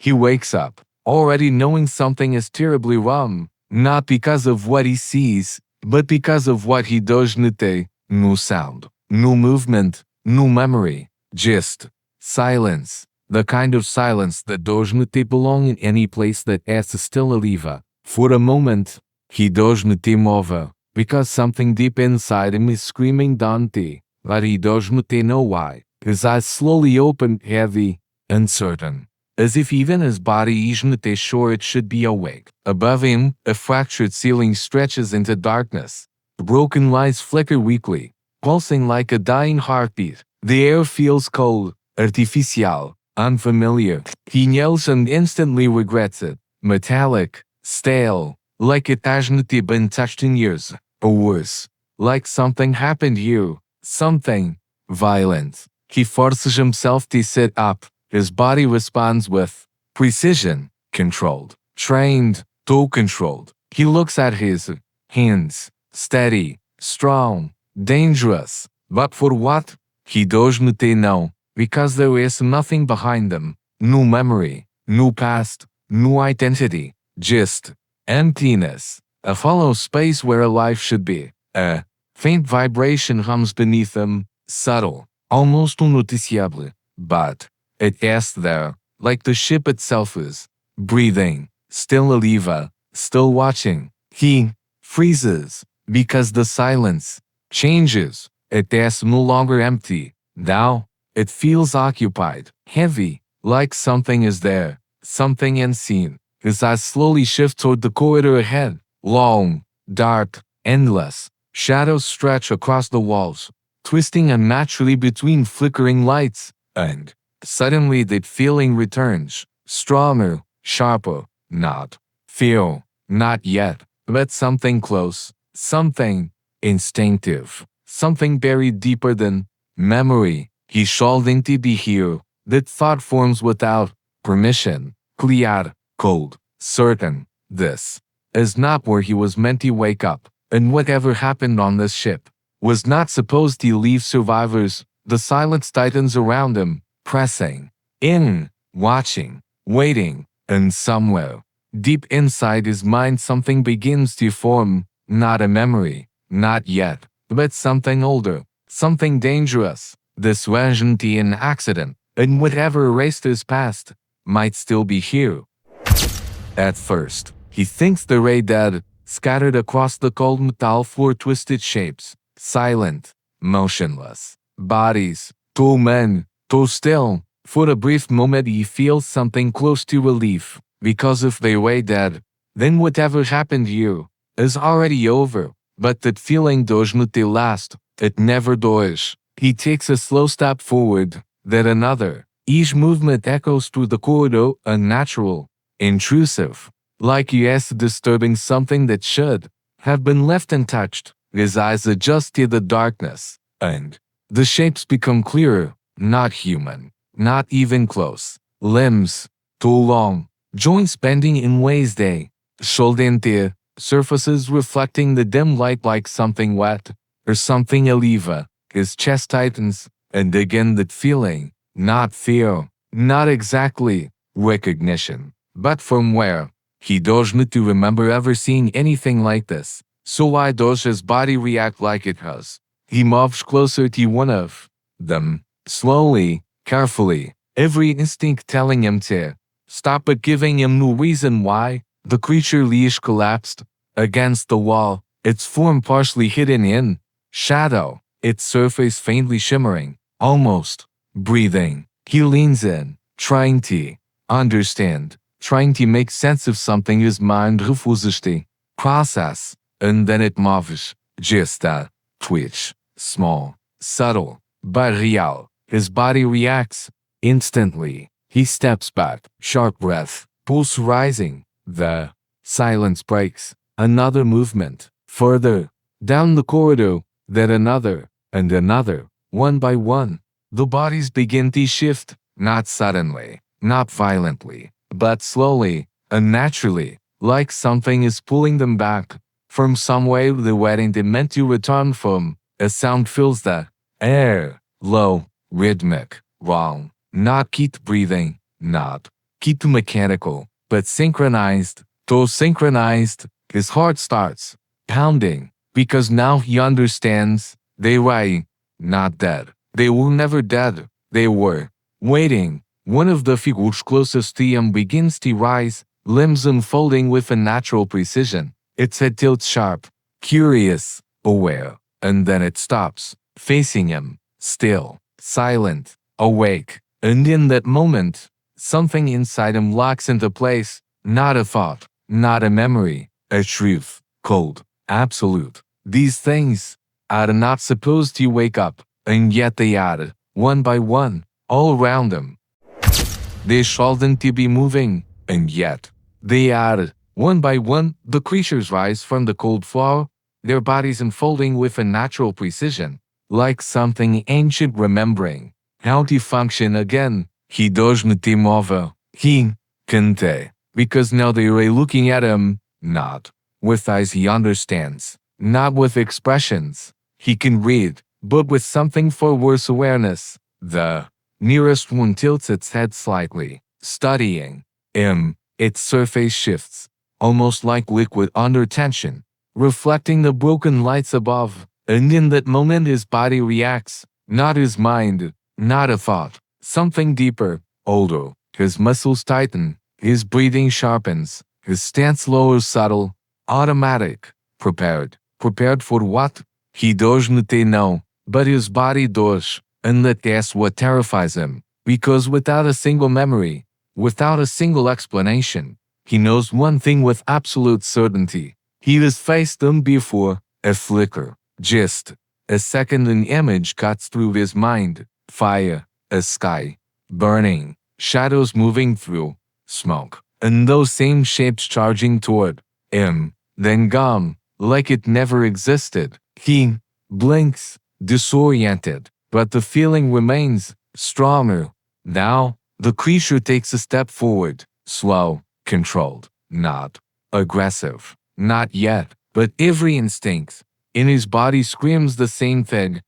He wakes up, already knowing something is terribly wrong, not because of what he sees, but because of what he does note. No sound, no movement, no memory, just silence. The kind of silence that does not belong in any place that is still alive. For a moment, he does not move, because something deep inside him is screaming Dante, but he does not know why. His eyes slowly open, heavy, uncertain, as if even his body is not sure it should be awake. Above him, a fractured ceiling stretches into darkness. Broken lights flicker weakly, pulsing like a dying heartbeat. The air feels cold, artificial, unfamiliar. He yells and instantly regrets it. Metallic, stale, like it hasn't been touched in years. Or worse, like something happened here, something violent. He forces himself to sit up. His body responds with precision, controlled, trained, toe-controlled. He looks at his hands, steady, strong, dangerous. But for what? He does not know, because there is nothing behind them. No memory, no past, no identity, just emptiness. A hollow space where a life should be. A faint vibration hums beneath them, subtle, almost unnoticeable, but it is there, like the ship itself is, breathing, still alive, still watching. He freezes, because the silence changes. It is no longer empty. Now, it feels occupied, heavy, like something is there, something unseen. His eyes slowly shift toward the corridor ahead. Long, dark, endless. Shadows stretch across the walls, twisting unnaturally between flickering lights. And suddenly that feeling returns, stronger, sharper. Not fear, not yet, but something close, something instinctive, something buried deeper than memory. He should to be here. That thought forms without permission, clear, cold, certain. This is not where he was meant to wake up, and whatever happened on this ship was not supposed to leave survivors. The silence tightens around him, pressing in, watching, waiting, and somewhere deep inside his mind something begins to form, not a memory, not yet, but something older, something dangerous. This wasn't an accident, and whatever erased his past might still be here. At first, he thinks the ray dead, scattered across the cold metal floor, twisted shapes, silent, motionless, bodies, too men, too still. For a brief moment he feels something close to relief, because if they ray dead, then whatever happened here is already over. But that feeling does not last, it never does. He takes a slow step forward, then another. Each movement echoes through the corridor, unnatural, intrusive, like he is disturbing something that should have been left untouched. His eyes adjust to the darkness, and the shapes become clearer, not human, not even close. Limbs, too long, joints bending in ways they shouldn't, surfaces reflecting the dim light like something wet, or something alive. His chest tightens, and again that feeling, not fear, not exactly recognition, but from where? He does not remember ever seeing anything like this. So why does his body react like it has? He moves closer to one of them, slowly, carefully, every instinct telling him to stop, but giving him no reason why. The creature leash collapsed against the wall, its form partially hidden in shadow, its surface faintly shimmering, almost breathing. He leans in, trying to understand, trying to make sense of something his mind refuses to process, and then it moves, just a twitch, small, subtle, but real. His body reacts instantly. He steps back, sharp breath, pulse rising. The silence breaks. Another movement, further down the corridor, then another, and another. One by one, the bodies begin to shift, not suddenly, not violently, but slowly, unnaturally, like something is pulling them back from somewhere they weren't meant to return from. A sound fills the air, low, rhythmic, wrong, not keep breathing, not Keep mechanical, but synchronized. Though synchronized, his heart starts pounding, because now he understands they were not dead. They were never dead. They were waiting. One of the figures closest to him begins to rise, limbs unfolding with a natural precision. Its head tilts sharp, curious, aware, and then it stops, facing him, still, silent, awake. And in that moment, something inside him locks into place, not a thought, not a memory, a truth, cold, absolute. These things are not supposed to wake up, and yet they are, one by one, all around him. They shouldn't to be moving, and yet they are, one by one. The creatures rise from the cold floor, their bodies unfolding with a natural precision, like something ancient remembering how to function again. He doesn't move. He can't, because now they are looking at him, not with eyes he understands, not with expressions he can read, but with something for worse awareness. The nearest one tilts its head slightly, studying him. Its surface shifts, almost like liquid under tension, reflecting the broken lights above. And in that moment his body reacts, not his mind, not a thought, something deeper, older. His muscles tighten, his breathing sharpens, his stance lowers, subtle, automatic, prepared. Prepared for what? He doesn't know, but his body does. And that's what terrifies him, because without a single memory, without a single explanation, he knows one thing with absolute certainty. He has faced them before. A flicker, just a second, an image cuts through his mind. Fire, a sky, burning, shadows moving through, smoke, and those same shapes charging toward him, then gone, like it never existed. He blinks, disoriented, but the feeling remains stronger. Now, the creature takes a step forward, slow, controlled, not aggressive, not yet, but every instinct in his body screams the same thing.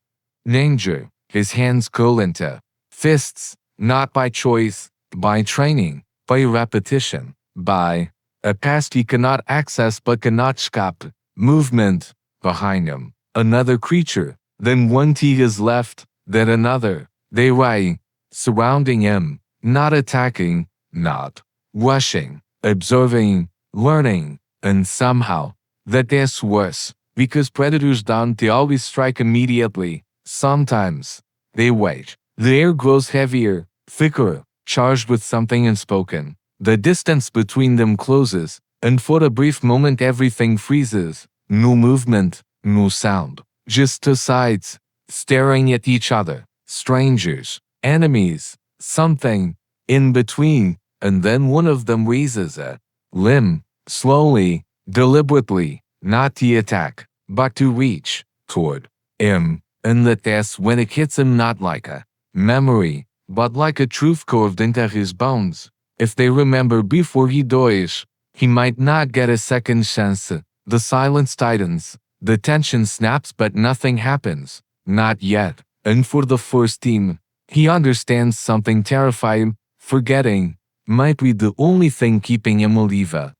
Danger. His hands curl into fists, not by choice, by training, by repetition, by a past he cannot access but cannot stop. Movement. Behind him, another creature, then one he is left, then another. They lie, surrounding him, not attacking, not rushing, observing, learning, and somehow, that's worse, because predators don't always strike immediately. Sometimes, they wait. The air grows heavier, thicker, charged with something unspoken. The distance between them closes, and for a brief moment everything freezes. No movement, no sound. Just two sides, staring at each other. Strangers, enemies, something in between. And then one of them raises a limb, slowly, deliberately, not to attack, but to reach toward him. And that's when it hits him, not like a memory, but like a truth carved into his bones. If they remember before he dies, he might not get a second chance. The silence tightens, the tension snaps, but nothing happens. Not yet. And for the first time, he understands something terrifying. Forgetting might be the only thing keeping him alive.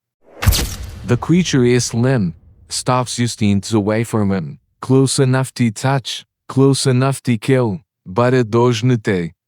The creature is slim, stops just inches away from him, close enough to touch, close enough to kill, but it doesn't.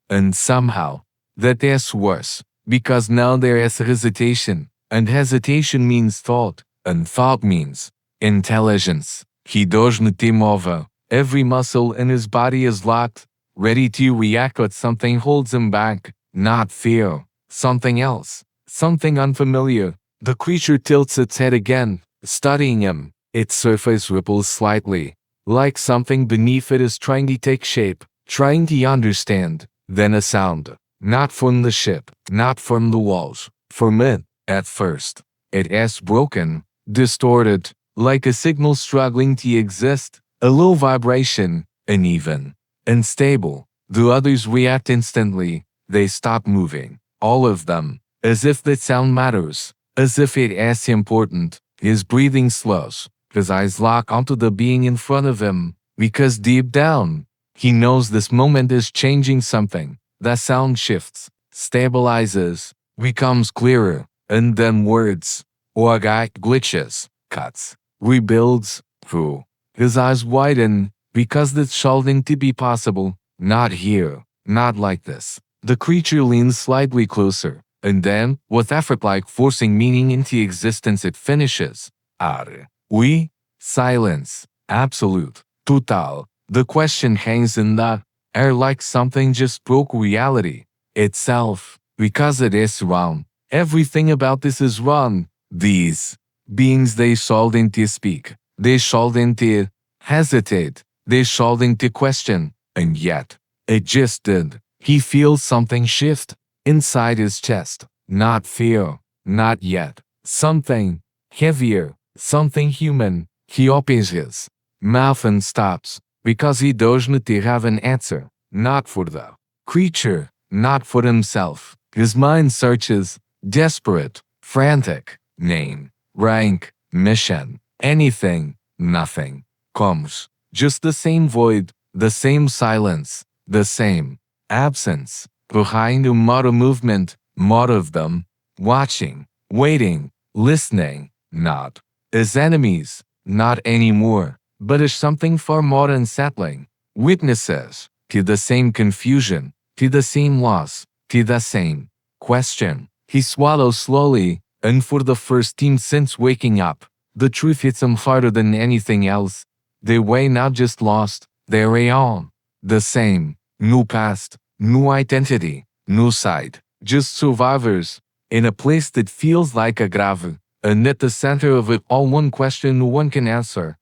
And somehow, that's worse, because now there is hesitation, and hesitation means thought, and thought means intelligence. He doesn't move. Every muscle in his body is locked, ready to react, but something holds him back. Not fear, something else, something unfamiliar. The creature tilts its head again, studying him. Its surface ripples slightly, like something beneath it is trying to take shape, trying to understand. Then a sound, not from the ship, not from the walls, from it, at first. It is broken, distorted, like a signal struggling to exist, a low vibration, uneven, unstable. The others react instantly. They stop moving, all of them, as if that sound matters, as if it is important. His breathing slows, his eyes lock onto the being in front of him, because deep down, he knows this moment is changing something. The sound shifts, stabilizes, becomes clearer, and then words, orga glitches, cuts, rebuilds, through. His eyes widen, because this shouldn't be possible, not here, not like this. The creature leans slightly closer, and then, with effort like forcing meaning into existence, it finishes. Are we? Silence. Absolute. Total. The question hangs in the air like something just broke reality itself, because it is wrong. Everything about this is wrong. These beings, they shouldn't speak. They shouldn't hesitate. They shouldn't question. And yet, it just did. He feels something shift inside his chest. Not fear. Not yet. Something heavier. Something human. He opens his mouth and stops, because he doesn't have an answer. Not for the creature, not for himself. His mind searches, desperate, frantic. Name, rank, mission, anything, nothing. Comes. Just the same void, the same silence, the same absence. Behind a motor movement, more of them, watching, waiting, listening, not as enemies, not anymore, but as something far more unsettling. Witnesses to the same confusion, to the same loss, to the same question. He swallows slowly, and for the first time since waking up, the truth hits him harder than anything else. They way not just lost, they're on. The same. New past, new identity, new side. Just survivors, in a place that feels like a grave, and at the center of it all one question no one can answer.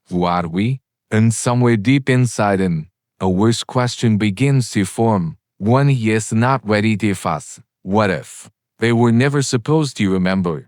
Who are we? And somewhere deep inside him, a worse question begins to form, one he is not ready to face. What if they were never supposed to remember?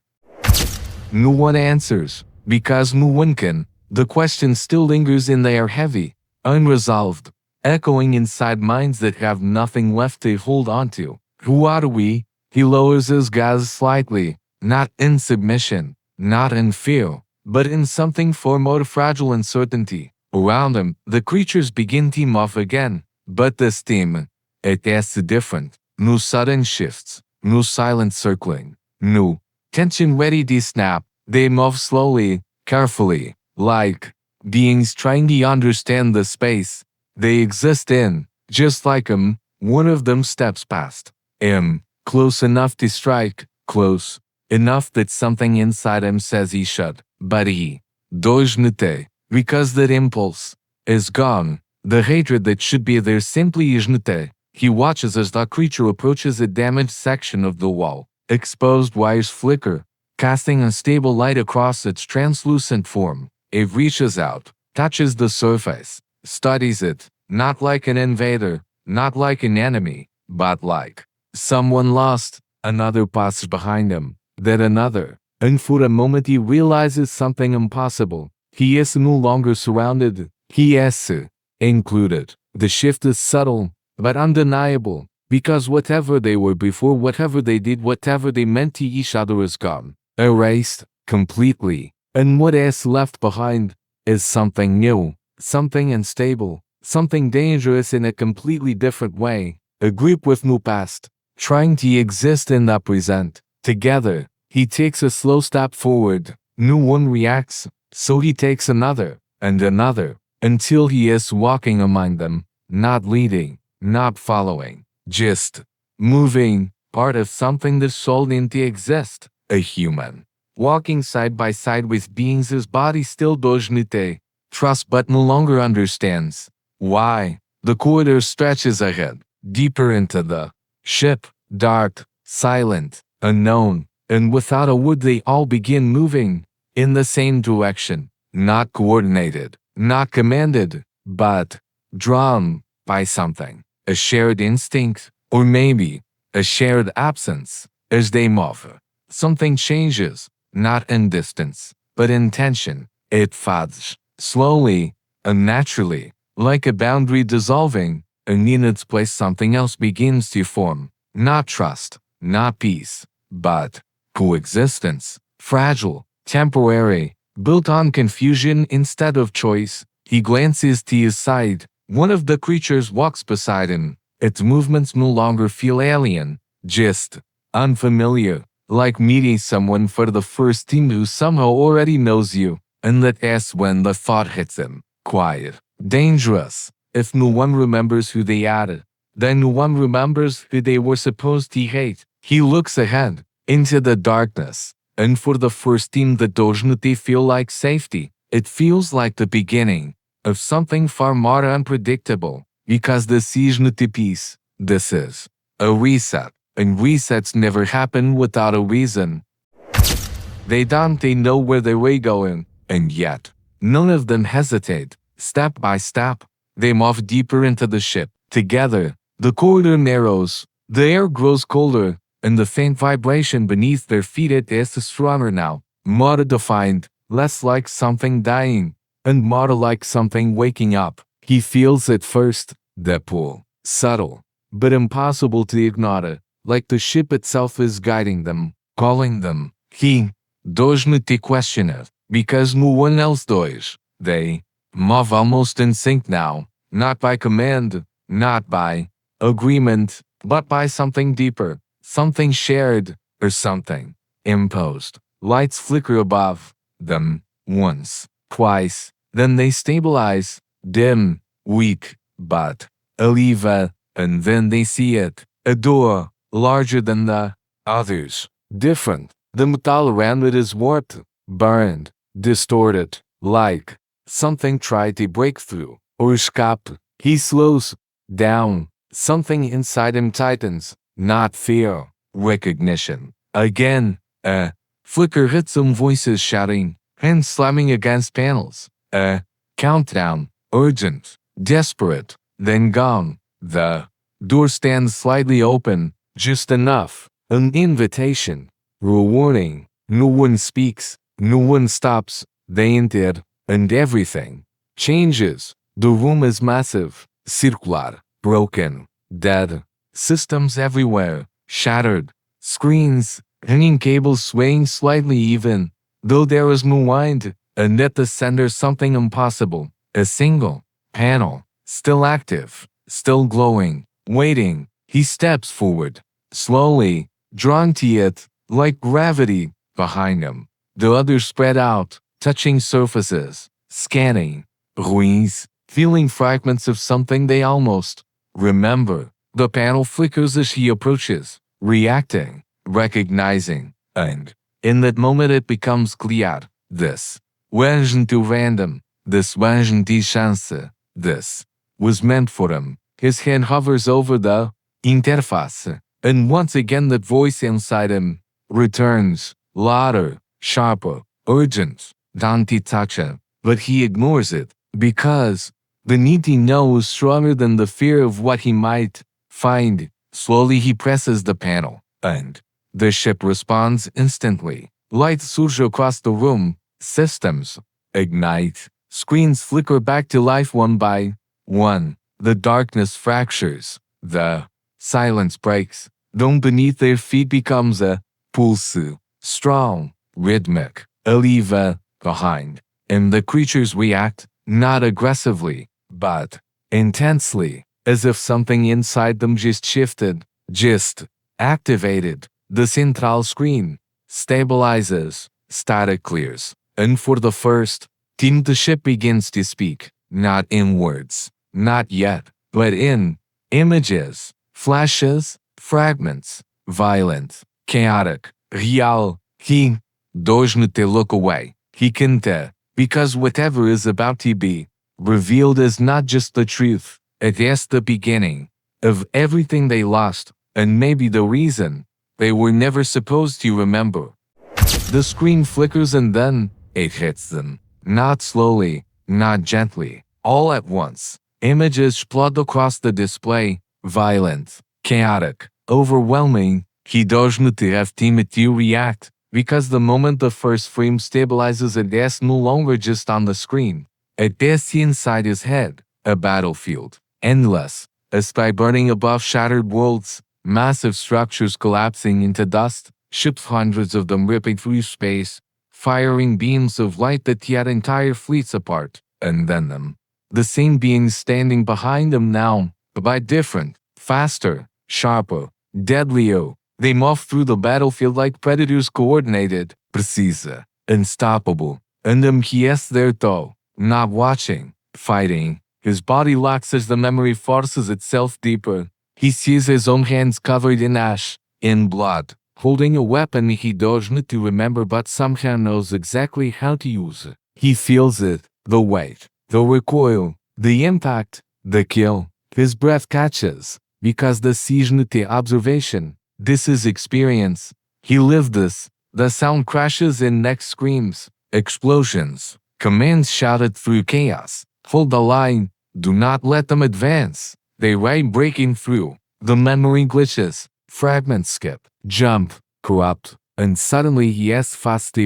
No one answers, because no one can. The question still lingers in the air, heavy, unresolved, echoing inside minds that have nothing left to hold on to. Who are we? He lowers his gaze slightly, not in submission, not in fear, but in something far more fragile uncertainty. Around him, the creatures begin to move again, but this time, it is different. No sudden shifts, no silent circling, no tension ready to snap. They move slowly, carefully, like beings trying to understand the space they exist in. Just like him, one of them steps past him, close enough to strike, close enough that something inside him says he should, but he doesn't, because that impulse is gone. The hatred that should be there simply isn't. He watches as the creature approaches a damaged section of the wall. Exposed wires flicker, casting unstable light across its translucent form. It reaches out, touches the surface, studies it, not like an invader, not like an enemy, but like someone lost. Another passes behind him, then another, and for a moment he realizes something impossible. He is no longer surrounded, he is included. The shift is subtle, but undeniable, because whatever they were before, whatever they did, whatever they meant to each other is gone, erased, completely. And what is left behind is something new, something unstable, something dangerous in a completely different way, a group with no past, trying to exist in the present. Together, he takes a slow step forward. No one reacts, so he takes another, and another, until he is walking among them, not leading, not following, just moving, part of something that shouldn't exist, a human. Walking side by side with beings his body still doesn't trust but no longer understands. Why? The corridor stretches ahead, deeper into the ship, dark, silent, unknown, and without a word they all begin moving in the same direction, not coordinated, not commanded, but drawn by something, a shared instinct, or maybe a shared absence. As they move, something changes, not in distance, but in tension. It fades, slowly, unnaturally, like a boundary dissolving, and in its place something else begins to form. Not trust, not peace, but coexistence, fragile, temporary, built on confusion instead of choice. He glances to his side. One of the creatures walks beside him. Its movements no longer feel alien, just unfamiliar, like meeting someone for the first time who somehow already knows you, and that's when the thought hits him. Quiet. Dangerous. If no one remembers who they are, then no one remembers who they were supposed to hate. He looks ahead, into the darkness, and for the first time that doesn't feel like safety. It feels like the beginning of something far more unpredictable, because this isn't peace. This is a reset, and resets never happen without a reason. They don't know where they were going, and yet, none of them hesitate. Step by step, they move deeper into the ship. Together, the corridor narrows, the air grows colder, and the faint vibration beneath their feet is stronger now, more defined, less like something dying, and more like something waking up. He feels it first, the pull, subtle, but impossible to ignore, like the ship itself is guiding them, calling them. He doesn't question it, because no one else does. They move almost in sync now, not by command, not by agreement, but by something deeper, something shared, or something imposed. Lights flicker above them, once, twice, then they stabilize, dim, weak, but alive, and then they see it, a door, larger than the others, different. The metal around it is warped, burned, distorted, like something tried to break through or escape. He slows down. Something inside him tightens, not fear, recognition. Again, a flicker hits some voices shouting, hands slamming against panels. A countdown, urgent, desperate, then gone. The door stands slightly open, just enough. An invitation. Rewarding. No one speaks, no one stops. They enter, and everything changes. The room is massive, circular, broken, dead. Systems everywhere, shattered. Screens, hanging cables swaying slightly even, though there is no wind, and at the center something impossible. A single panel, still active, still glowing, waiting. He steps forward, slowly, drawn to it, like gravity, behind him. The others spread out, touching surfaces, scanning, ruins, feeling fragments of something they almost remember. The panel flickers as he approaches, reacting, recognizing, and in that moment it becomes clear. This wasn't random, this wasn't chance, this was meant for him. His hand hovers over the interface, and once again that voice inside him returns, louder, sharper, urgent, don't touch him. But he ignores it, because the need to know is stronger than the fear of what he might find. Slowly he presses the panel, and the ship responds instantly. Lights surge across the room, systems ignite, screens flicker back to life one by one. The darkness fractures, the silence breaks. Down beneath their feet becomes a pulse, strong, rhythmic, alive behind. And the creatures react, not aggressively, but intensely, as if something inside them just shifted, just activated. The central screen stabilizes, static clears, and for the first time the ship begins to speak, not in words, not yet, but in images, flashes, fragments, violent, chaotic, real. He doesn't look away. He can't, because whatever is about to be revealed is not just the truth, it is the beginning of everything they lost, and maybe the reason they were never supposed to remember. The screen flickers and then it hits them, not slowly, not gently, all at once. Images flood across the display, violent, chaotic, overwhelming. He doesn't have time to react, because the moment the first frame stabilizes it is no longer just on the screen. It is inside his head, a battlefield, endless, a sky burning above shattered worlds, massive structures collapsing into dust, ships hundreds of them ripping through space, firing beams of light that tear entire fleets apart, and then them. The same beings standing behind them now, but different, faster, sharper, deadlier, They move through the battlefield like predators, coordinated, precise, unstoppable. And he is there though, not watching, fighting. His body locks as the memory forces itself deeper. He sees his own hands covered in ash, in blood, holding a weapon he doesn't to remember but somehow knows exactly how to use it. He feels it, the weight, the recoil, the impact, the kill. His breath catches, because the isn't the observation. This is experience. He lived this. The sound crashes in next screams, explosions, commands shouted through chaos. Hold the line, do not let them advance. They ride breaking through. The memory glitches, fragments skip, jump, corrupt, and suddenly he is fast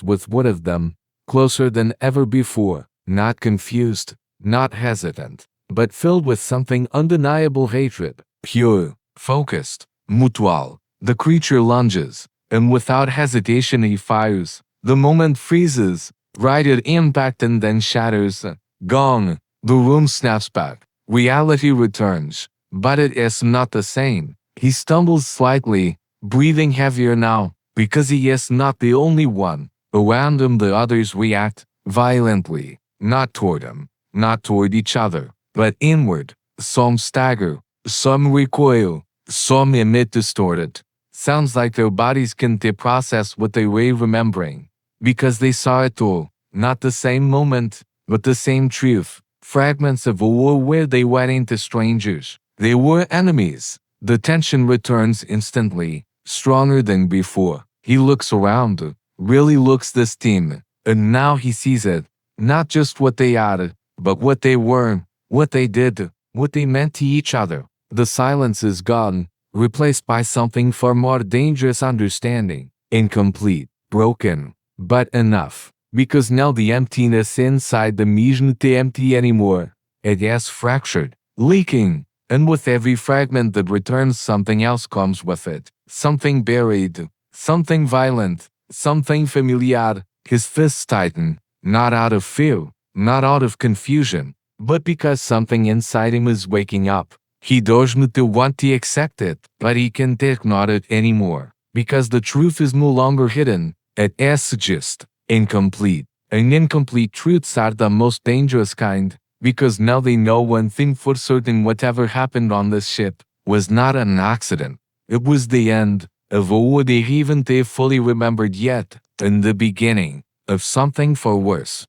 with one of them, closer than ever before, not confused, not hesitant, but filled with something undeniable hatred, pure, focused, mutual. The creature lunges, and without hesitation he fires. The moment freezes, right at impact and then shatters. Gone. The room snaps back. Reality returns, but it is not the same. He stumbles slightly, breathing heavier now, because he is not the only one. Around him the others react, violently, not toward him, not toward each other, but inward. Some stagger, some recoil, some emit distorted. Sounds like their bodies can't process what they were remembering, because they saw it all, not the same moment, but the same truth. Fragments of a war where they went into strangers. They were enemies. The tension returns instantly, stronger than before. He looks around, really looks this team, and now he sees it. Not just what they are, but what they were, what they did, what they meant to each other. The silence is gone, replaced by something far more dangerous: understanding. Incomplete, broken, but enough. Because now the emptiness inside them isn't empty anymore. It is fractured, leaking, and with every fragment that returns something else comes with it. Something buried, something violent, something familiar. His fists tighten, not out of fear, not out of confusion, but because something inside him is waking up. He doesn't want to accept it, but he can't ignore it anymore. Because the truth is no longer hidden, it is just incomplete. And incomplete truths are the most dangerous kind, because now they know one thing for certain: whatever happened on this ship was not an accident. It was the end of what they haven't fully remembered yet, and the beginning of something far worse.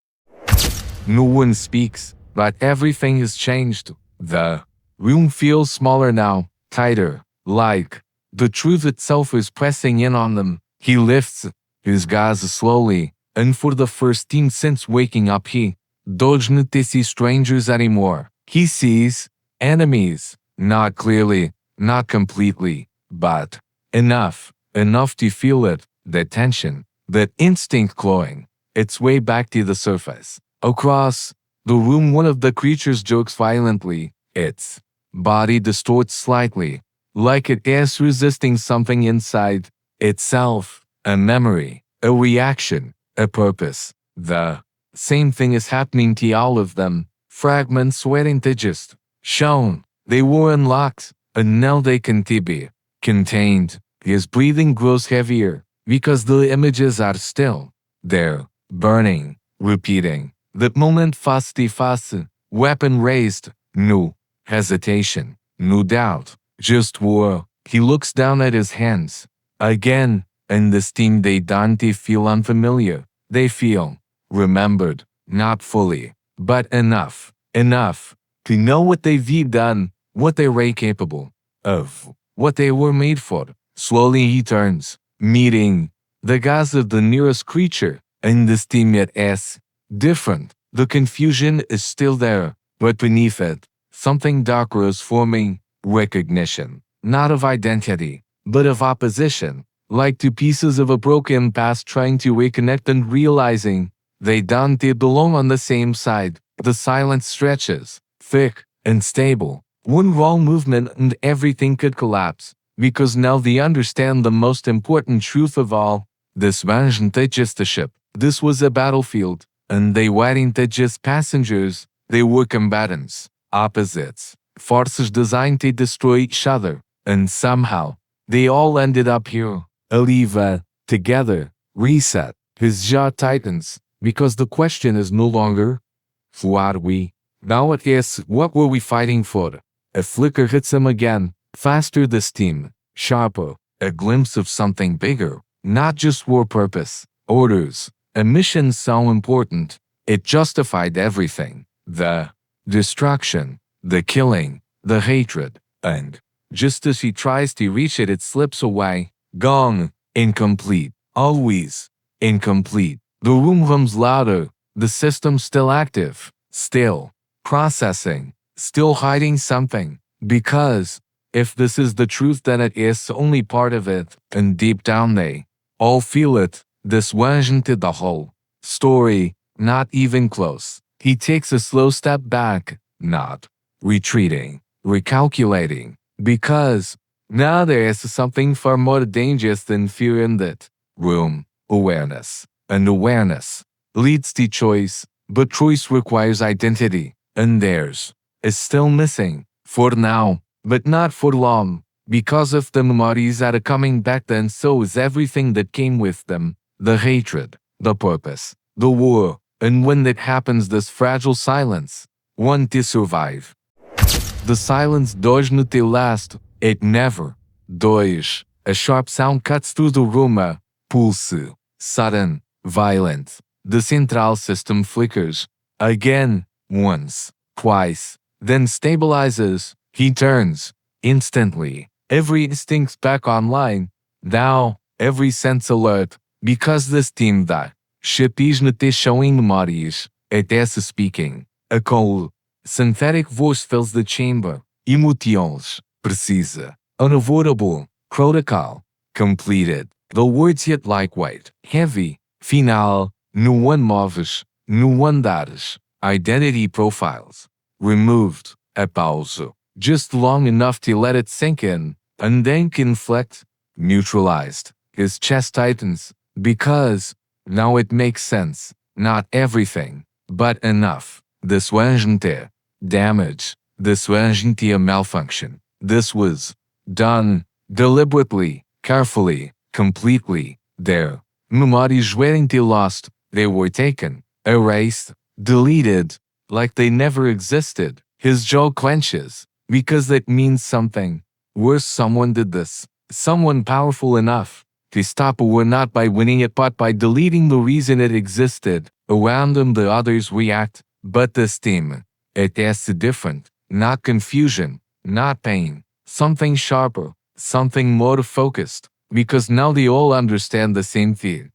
No one speaks, but everything has changed. The room feels smaller now, tighter, like the truth itself is pressing in on them. He lifts his gaze slowly, and for the first time since waking up he doesn't see strangers anymore. He sees enemies, not clearly, not completely, but enough to feel it, that tension, that instinct clawing its way back to the surface. Across the room one of the creatures jokes violently. Its body distorts slightly, like it is resisting something inside itself, a memory, a reaction, a purpose. The same thing is happening to all of them. Fragments waiting to just shown. They were unlocked, and now they can be contained. His breathing grows heavier, because the images are still there, burning, repeating. That moment fast, weapon raised, no hesitation, no doubt, just war. He looks down at his hands. Again, and this team they don't feel unfamiliar. They feel remembered, not fully, but enough to know what they've done, what they were capable of, what they were made for. Slowly he turns, meeting the gaze of the nearest creature, and this team yet is different. The confusion is still there, but beneath it, something darker is forming. Recognition, not of identity, but of opposition, like two pieces of a broken past trying to reconnect and realizing they don't belong on the same side. The silence stretches, thick and stable. One wrong movement and everything could collapse, because now they understand the most important truth of all. This wasn't just a ship, this was a battlefield, and they weren't just passengers, they were combatants, opposites, forces designed to destroy each other, and somehow, They all ended up here. Aliva, together, reset. His jaw tightens, because the question is no longer, who are we? Now it is, what were we fighting for? A flicker hits him again, faster this time, sharper, a glimpse of something bigger, not just war purpose, orders, a mission so important, it justified everything. The destruction, the killing, the hatred, and just as he tries to reach it, it slips away, gone, incomplete, always incomplete. The room hums louder, the system still active, still processing, still hiding something. Because if this is the truth, then it is only part of it, and deep down they all feel it. This wasn't the whole story, not even close. He takes a slow step back, not retreating, recalculating, because now there is something far more dangerous than fear in that room. Awareness. And awareness leads to choice, but choice requires identity, and theirs is still missing, for now, but not for long, because if the memories are coming back, then so is everything that came with them, the hatred, the purpose, the war, and when that happens, this fragile silence, one to survive. The silence does not last, it never does. A sharp sound cuts through the room, pulse, sudden, violent. The central system flickers. Again, once, twice, then stabilizes. He turns. Instantly. Every instinct back online. Now, every sense alert. Because this team that ship is not showing memories. It is speaking. A cold, synthetic voice fills the chamber. Emotions. Precisa. Unavoidable. Protocol. Completed. The words hit like weight. Heavy. Final. No one moves. No one dares. Identity profiles. Removed. A pause. Just long enough to let it sink in. And then conflict. Neutralized. His chest tightens. Because now it makes sense. Not everything, but enough. This wasn't a damage. This wasn't a malfunction. This was done deliberately, carefully, completely. Their memories weren't lost. They were taken, erased, deleted, like they never existed. His jaw clenches, because that means something. Worse, someone did this. Someone powerful enough to stop a war, not by winning it, but by deleting the reason it existed. Around them the others react, but this team, it is different. Not confusion, not pain. Something sharper, something more focused. Because now they all understand the same thing.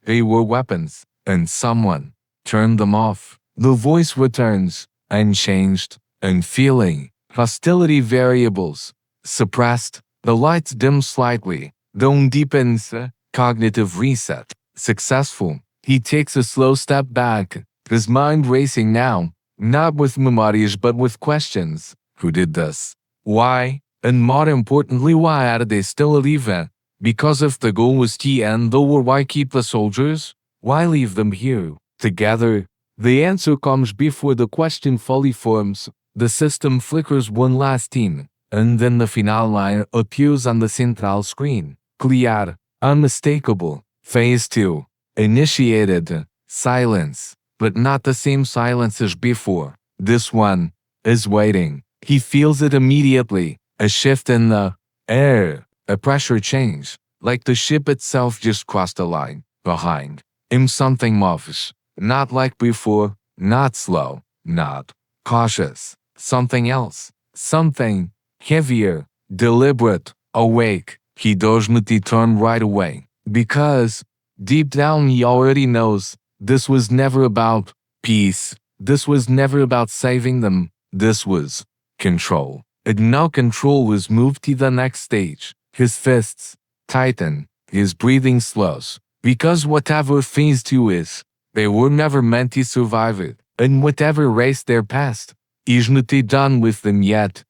They were weapons, and someone turned them off. The voice returns, unchanged, unfeeling. Hostility variables suppressed. The lights dim slightly. Dome deepens. Cognitive reset. Successful. He takes a slow step back, his mind racing now, not with memories but with questions. Who did this? Why? And more importantly, why are they still alive? Because if the goal was to end the war, why keep the soldiers? Why leave them here, together? The answer comes before the question fully forms. The system flickers one last time, and then the final line appears on the central screen. Clear, unmistakable. Phase 2. Initiated. Silence. But not the same silence as before. This one is waiting. He feels it immediately. A shift in the air. A pressure change. Like the ship itself just crossed a line. Behind him something moves. Not like before. Not slow. Not cautious. Something else. Something heavier. Deliberate. Awake. He doesn't turn right away. Because deep down he already knows this was never about peace. This was never about saving them. This was control. And now control was moved to the next stage. His fists tighten. His breathing slows. Because whatever phase 2 is, they were never meant to survive it. And whatever race they're past, isn't done with them yet.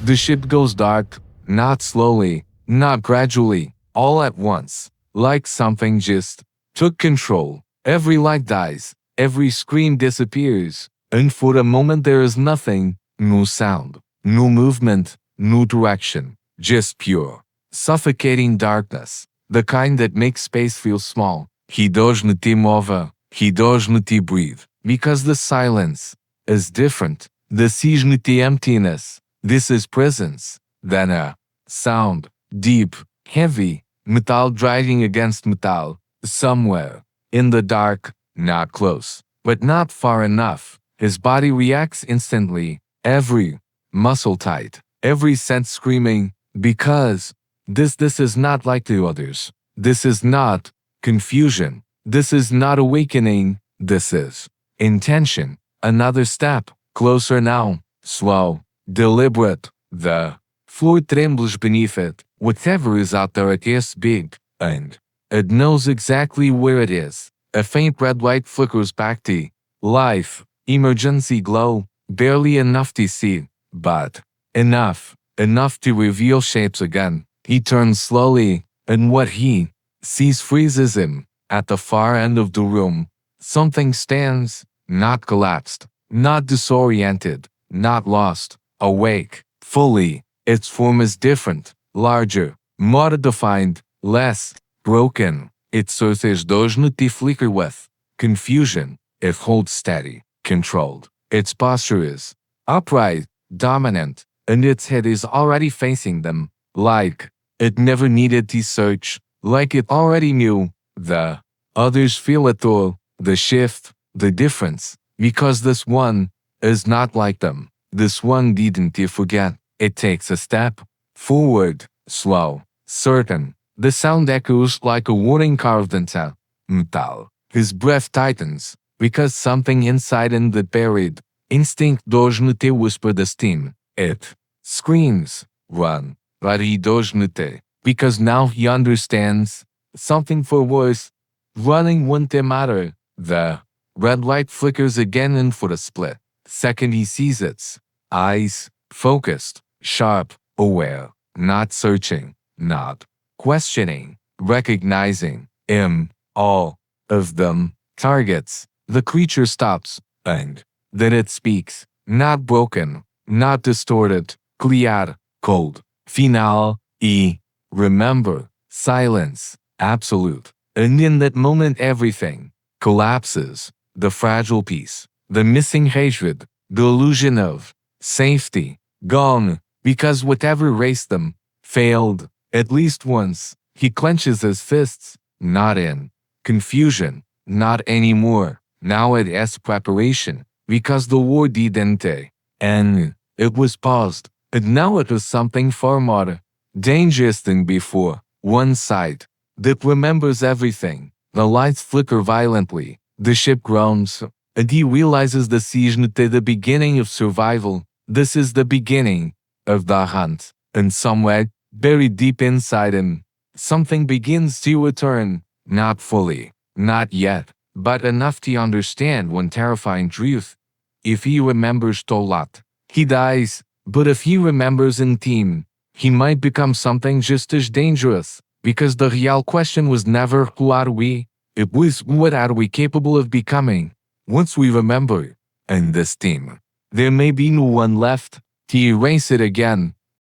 The ship goes dark. Not slowly. Not gradually. All at once. Like something just took control. Every light dies. Every scream disappears. And for a moment there is nothing. No sound. No movement. No direction. Just pure suffocating darkness, the kind that makes space feel small. He doesn't move, he doesn't breathe, because the silence is different. This isn't emptiness, this is presence. Then a sound, deep, heavy, metal driving against metal, somewhere in the dark, not close, but not far enough. His body reacts instantly, every muscle tight, every sense screaming, because this is not like the others. This is not confusion. This is not awakening. This is intention. Another step, closer now, slow, deliberate. The floor trembles beneath it. Whatever is out there, it is big, and it knows exactly where it is. A faint red light flickers back to life, emergency glow, barely enough to see, but enough to reveal shapes again. He turns slowly, and what he sees freezes him. At the far end of the room, something stands, not collapsed, not disoriented, not lost, awake, fully. Its form is different, larger, more defined, less broken. Its surface doesn't flicker with confusion. It holds steady, controlled. Its posture is upright, dominant, and its head is already facing them, like it never needed to search, like it already knew. The others feel it all, the shift, the difference, because this one is not like them. This one didn't forget. It takes a step forward, slow, certain. The sound echoes like a warning carved into metal. His breath tightens, because something inside him that buried instinct doesn't whisper the steam. It screams, run, but he doesn't, because now he understands something for worse. Running wouldn't matter. The red light flickers again, and for a split second he sees its eyes, focused, sharp, aware, not searching, not questioning, recognizing all of them targets. The creature stops, and then it speaks, not broken, not distorted, clear, cold, final, remember, silence, absolute. And in that moment everything collapses. The fragile peace, the missing hatred, the illusion of safety, gone, because whatever erased them failed. At least once. He clenches his fists, not in confusion, not anymore. Now it has preparation, because the war didn't end. It was paused, and now it was something far more dangerous than before. One side that remembers everything. The lights flicker violently. The ship groans, and he realizes this isn't the beginning of survival. This is the beginning of the hunt. And somewhere, buried deep inside him, something begins to return. Not fully, not yet, but enough to understand one terrifying truth. If he remembers Tolat, he dies. But if he remembers in team, he might become something just as dangerous. Because the real question was never who are we, it was what are we capable of becoming. Once we remember, in this team, there may be no one left to erase it again.